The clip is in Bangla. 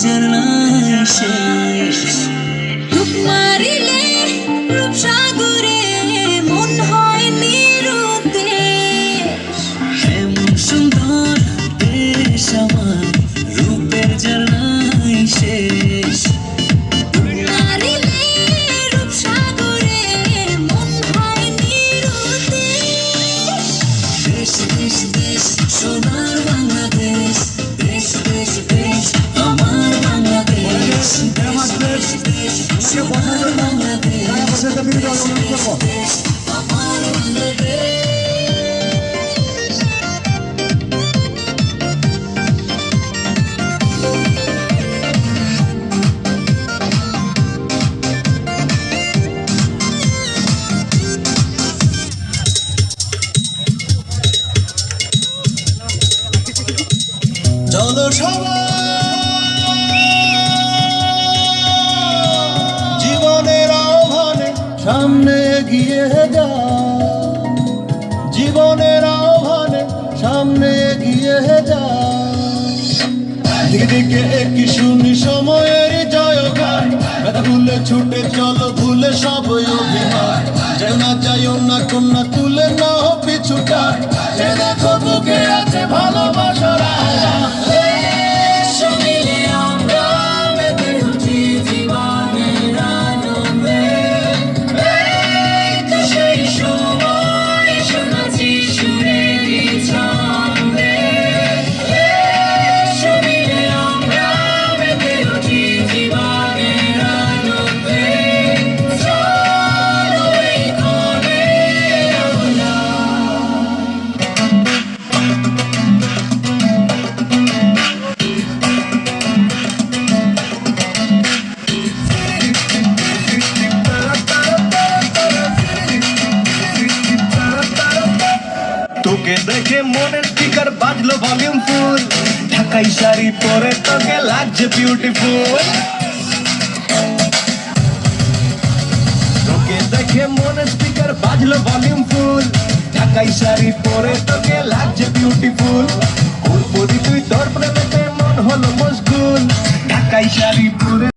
ঝরনায় শেষ। রূপ মারিলে রূপসাগরে মন হয় নিরুদ্দেশ। এমন সুন্দর দেশ আমার রূপের ঝরনায় শেষ। রূপ মারিলে রূপসাগরে মন হয় নিরুদ্দেশ। দেশ দেশ দেশ সোনার বাংলাদেশ, দেশ দেশ দেশ আমার বাংলাদেশ, দেশ দেশ দেশ সোনার বাংলাদেশ, দেশ দেশ আমার বাংলাদেশ। চলো সবাই জীবনের আহ্বানে সামনে এগিয়ে যাও, জীবনের আহ্বানে সামনে এগিয়ে যাও। দিকে দিকে একই শুনি সময়ের জয়গান, ব্যথা ভুলে ছুটে চলো ভুলে সব অভিমান। যেও না যাইও না কন্যা তুলে নাও পিছুটা, যে দেখো বুকে আছে ভালোবাসার আহ্বান। তোকে দেখে মনের স্পিকার বাজলো ভলিউম ফুল, ঢাকাই শাড়ি পরে তোকে লাগছে বিউটিফুল। তোকে দেখে মনের স্পিকার বাজলো ভলিউম ফুল, ঢাকাই শাড়ি পরে তোকে লাগছে বিউটিফুল। তুই তোর প্রেমেতে মন হলো মশগুল, ঢাকাই শাড়ি পরে